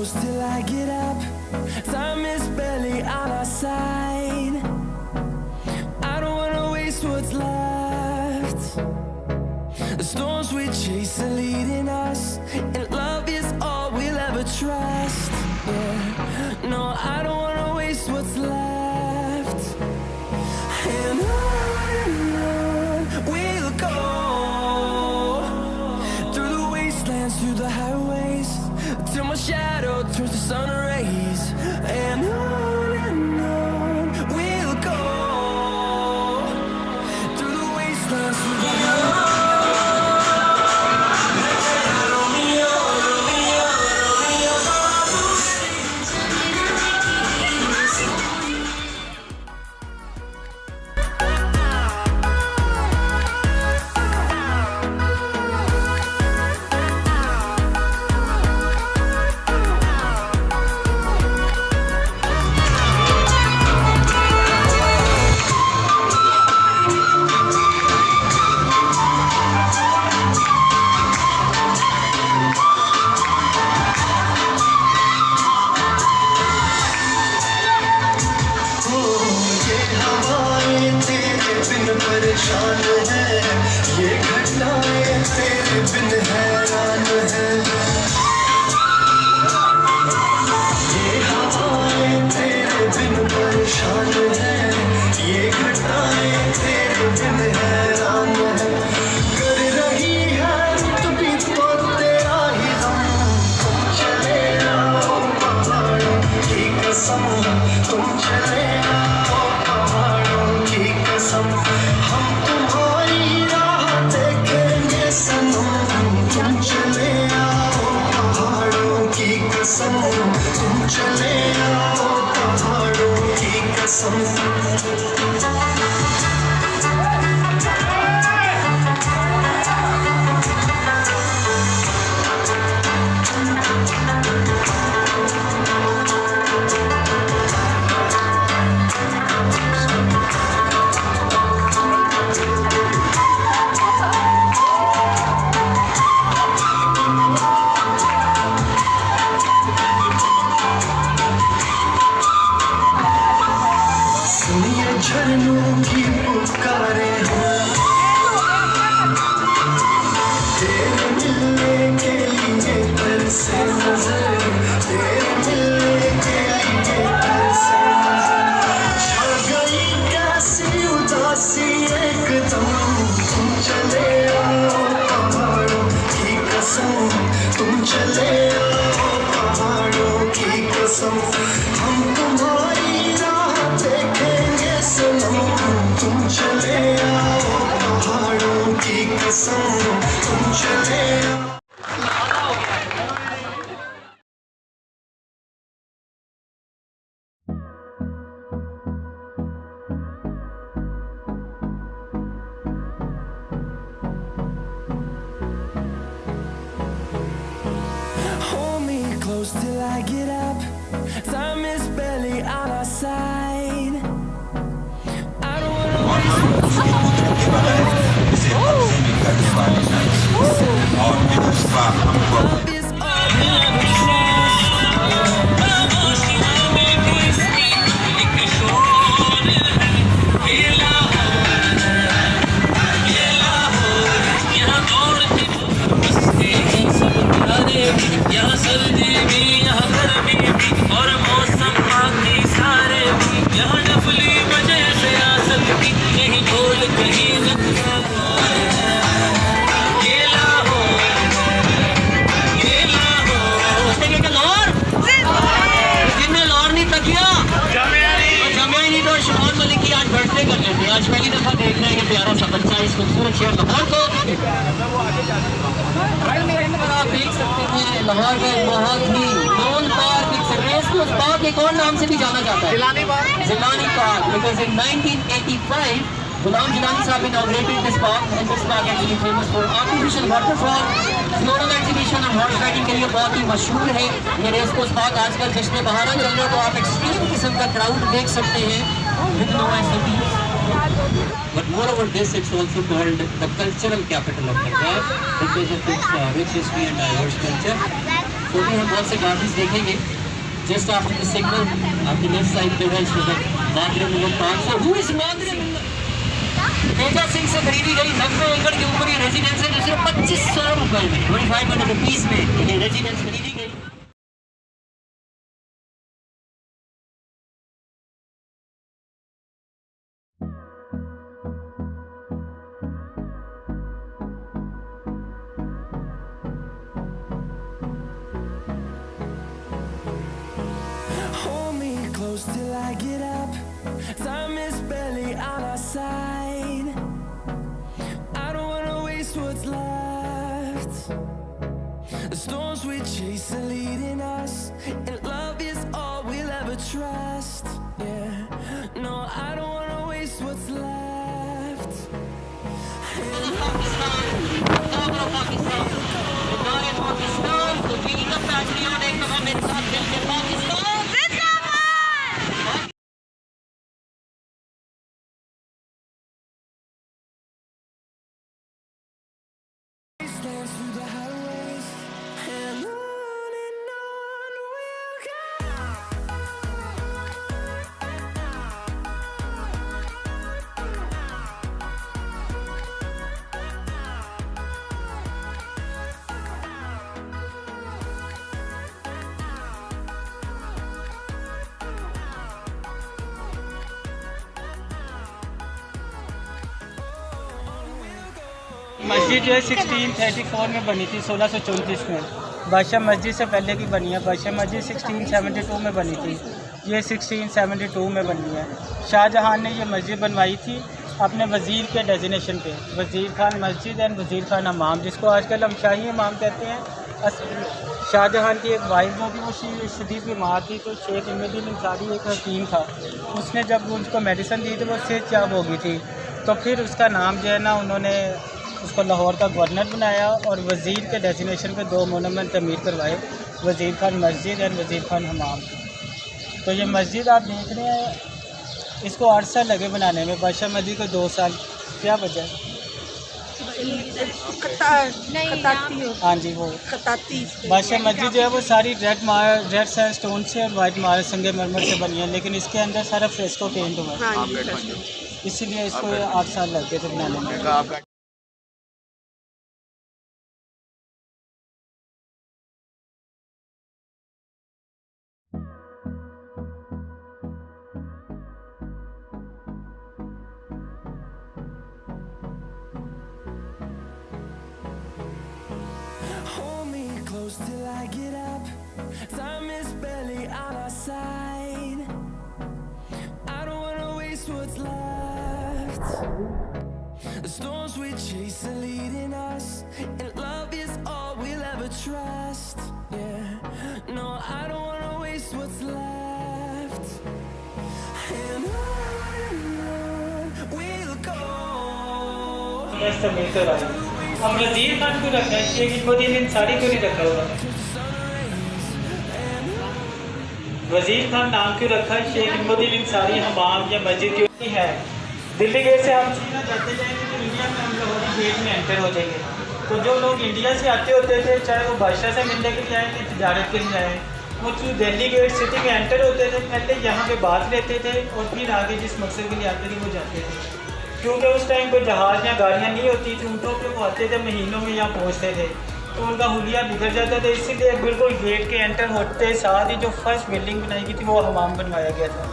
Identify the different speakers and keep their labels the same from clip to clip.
Speaker 1: close till I get up. Time is barely on our side. I don't wanna waste what's left. The storms we chase are leading us, and love is all we'll ever trust. Yeah, no, I don't wanna waste what's left. And on we'll go, through the wastelands, through the highways, till my shadow turns to sun rays. And on we'll go, through the wastelands, through the highways.
Speaker 2: परेशान है ये घटनाएं तेरे बिन हैरान है ये हवाएं तेरे बिन परेशान है ये घटनाएं तेरे बिन हैरान है कर रही है तभी तो तेरा ही हम तुम चले आओ पहाड़ों की कसम तुम चले आओ पहाड़ों की कसम हम तुम्हारी राह देखेंगे सनम तुम चले आओ पहाड़ों की कसम तुम चले आओ पहाड़ों की कसम झरनों की पुकारे हैं तेरे मिलने के लिए तरसे नजर तेरे मिलने के लिए तरसे नजर छा गई कैसी उदासी एकदम तुम चले आओ पहाड़ों की कसम तुम चले आओ पहाड़ों की कसम हम तुम्हारी राह देखेंगे सनम तुम चले आओ पहाड़ों की कसम तुम चले आओ
Speaker 1: Hold me close till I get up. Time is barely on our side. I don't wanna waste what's love is all we'll ever trust.
Speaker 3: यहाँ सर्दी भी यहाँ गर्मी भी और मौसम बाकी सारे भी यहाँ नफली वजह से आ सकती कहीं ढोल कहीं नगमा ये लाहौर लाहौर जिनने लाहौर नहीं तकिया जमिया ही नहीं तो शहर मलिक की आज बर्थडे कर लेते हैं आज पहली दफा देख रहे हैं कि प्यारा सा बच्चा इस खूबसूरत शहर लाहौर को आप देख सकते हैं लाहौर में बहुत ही नोन पार्क रेसकोर्स पार्क एक और नाम से भी जाना जाता है जिलानी पार्क बिकॉज इन 1985 गुलाम जिलानी साहब inaugurated this park and this park actually famous for artificial waterfall floral exhibition और हॉर्स राइडिंग के लिए बहुत ही मशहूर है ये रेसकोर्स पार्क आजकल जश्न बहारा चल रहा है तो आप एक्सट्रीम किस्म का क्राउड देख सकते हैं with no activities. But moreover this, it's also called the cultural capital of Punjab because of its rich history and diverse culture. छोटे हैं, बहुत से गार्डन्स देखेंगे। जस्ट आफ्टर द सिग्नल आपकी लेफ्ट साइड पे है Mandre Milan park. So who is Mandre Milan? Teja Singh से खरीदी गई 90 एकड़ के ऊपर ये रेजिडेंस है, जो सिर्फ 2500 रुपए में 2500 रुपीस में ये रेजिडेंस खरीदी गई।
Speaker 1: Hold me close till I get up. Time is barely on our side. I don't wanna waste what's left. The storms we chase are leading us, and love is all we'll ever trust. Yeah, no, I don't wanna waste what's left. Wastelands through the highways, and on we'll go.
Speaker 4: मस्जिद जो है 1634 में बनी थी, 1634 में। बादशाह मस्जिद से पहले की बनी है। बादशाह मस्जिद 1672 में बनी थी, ये 1672 में बनी है। शाहजहां ने ये मस्जिद बनवाई थी अपने वज़ीर के डेजिनेशन पे, वज़ीर खान मस्जिद एंड वज़ीर खान हमाम, जिसको आजकल हम शाही इमाम कहते हैं। शाहजहां की एक वाइफ जो थी वो शदीद बीमार थी, तो शेख इमदुद्दीन अंसारी एक हकीम था, उसने जब उनको मेडिसिन दी तो वो सेहत याब हो गई थी। तो फिर उसका नाम जो है ना, उन्होंने उसको लाहौर का गवर्नर बनाया और वज़ीर के डेजिनेशन पे 2 मोनूमेंट तमीर करवाए, वज़ीर खान मस्जिद एंड वज़ीर खान हमाम। तो ये मस्जिद आप देख रहे हैं, इसको 8 साल लगे बनाने में, बादशाह मस्जिद को 2 साल। क्या वजह है? हाँ जी, वो बादशाह मस्जिद जो है वो सारी रेड सैंडस्टोन से और वाइट संगमरमर से बनी है, लेकिन इसके अंदर सारा फ्रेस्को पेंट हुआ है, इसीलिए इसको 8 साल लग गए थे बनाने में।
Speaker 1: Hold me close till I get up. Time is barely on our side. I don't wanna waste what's left. The storms we chase are leading us, and love is all we'll ever trust. Yeah, no, I don't wanna waste what's left. And on we'll go.
Speaker 4: अब वज़ीर खान को रखा है, शेख इमदुद्दीन अंसारी को नहीं रखा हुआ। वज़ीर खान नाम क्यों रखा है? शेख इमदुद्दीन अंसारी हमाम या मस्जिद क्यों है? दिल्ली गेट से हम सीधा जाते जाएंगे तो इंडिया में हम लाहौरी गेट में एंटर हो जाएंगे। तो जो लोग इंडिया से आते होते थे, चाहे वो बादशाह से मिलने के लिए आए थे, तजारत के लिए आए, वो थ्रू दिल्ली गेट सिटी में एंटर होते थे, पहले यहाँ पे बात लेते थे और फिर आगे जिस मकसद के लिए आते थे वो जाते थे। क्योंकि उस टाइम कोई जहाज़ या गाड़ियाँ नहीं होती थी, ऊँटों पे वो आते थे, महीनों में यहाँ पहुँचते थे, तो उनका हुलिया बिगड़ जाता था। इसीलिए बिल्कुल गेट के एंटर होते साथ ही जो फर्स्ट बिल्डिंग बनाई गई थी वो हमाम बनवाया गया था।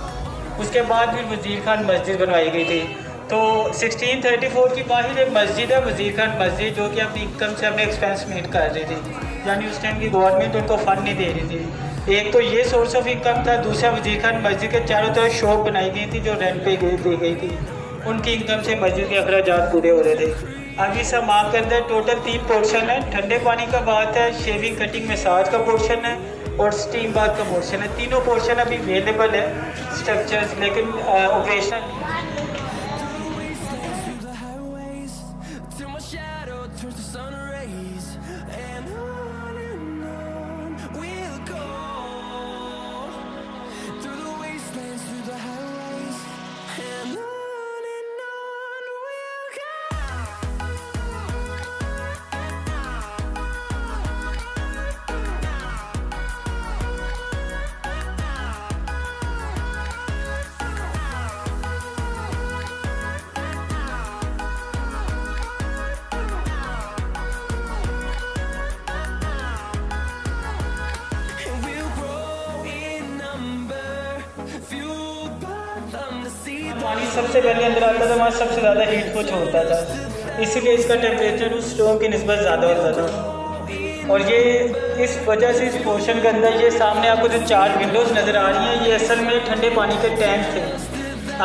Speaker 4: उसके बाद फिर वज़ीर खान मस्जिद बनवाई गई थी। तो 1634 की बाहर एक मस्जिद है वज़ीर खान मस्जिद, जो कि अपनी इनकम से अपने एक्सपेंस मीट कर रही थी, यानी उस टाइम की गवर्नमेंट उनको फ़ंड नहीं दे रही थी। एक तो ये सोर्स ऑफ इनकम था, दूसरा वज़ीर खान मस्जिद के चारों तरफ शॉप बनाई गई थी जो रेंट पे दी गई थी, उनकी इनकम से मस्जिद के अखराजात पूरे हो रहे थे। अभी सब मांग के अंदर टोटल 3 पोर्शन है, ठंडे पानी का बात है, शेविंग कटिंग मसाज का पोर्शन है और स्टीम बाथ का पोर्शन है। तीनों पोर्शन अभी अवेलेबल है स्ट्रक्चर्स, लेकिन operational
Speaker 1: Through the highways, till my shadow turns to sun rays, and on we'll go. Through the wastelands, through the highways, and on we'll go. them to see the
Speaker 4: पानी सबसे पहले अंदर आता था, वहाँ सबसे ज़्यादा हीट को छोड़ता था, इसीलिए इसका टेम्परेचर उस स्टोन की निस्बत ज़्यादा होता था। और ये इस वजह से इस पोर्शन के अंदर ये सामने आपको जो 4 विंडोज़ नज़र आ रही हैं, ये असल में ठंडे पानी के टैंक थे।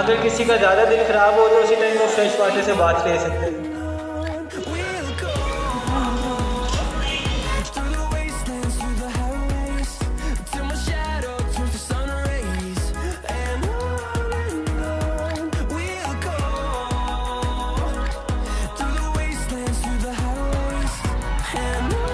Speaker 4: अगर किसी का ज़्यादा दिल ख़राब हो तो उसी टाइम वो फ्रेश वाटर से बाथ ले सकते हैं।
Speaker 1: we'll go through the wastelands, through the highways, till my shadow turns to sun rays. And on we'll go through the wastelands, through the highways, and on.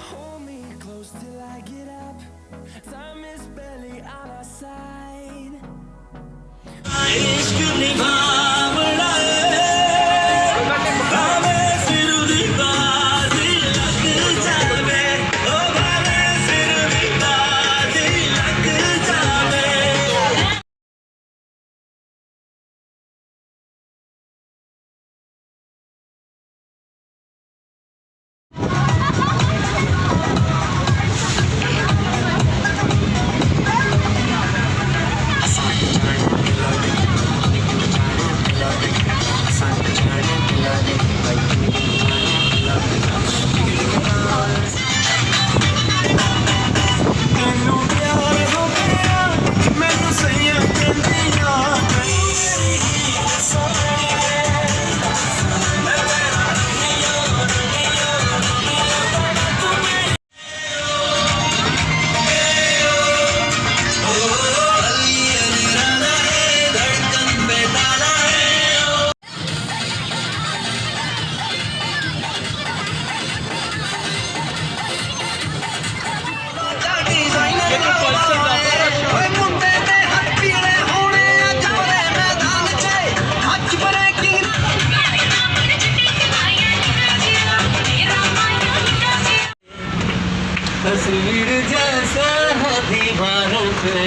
Speaker 1: Hold me close till I get up. Time is barely on our side.
Speaker 2: इश्क निभावड़ा भावे सिर दी बाजी लग जावे, ओ भावे सिर दी बाजी लग जावे। मैनू प्यार हो गया, मैनू सैया कहंदियां
Speaker 3: तस्वीर जैसा है दीवारों पे,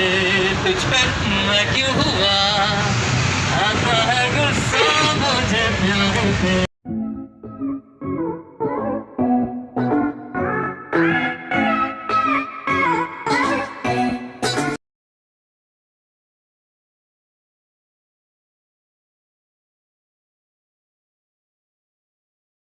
Speaker 3: तुझ पे मैं क्यों हुआ आता है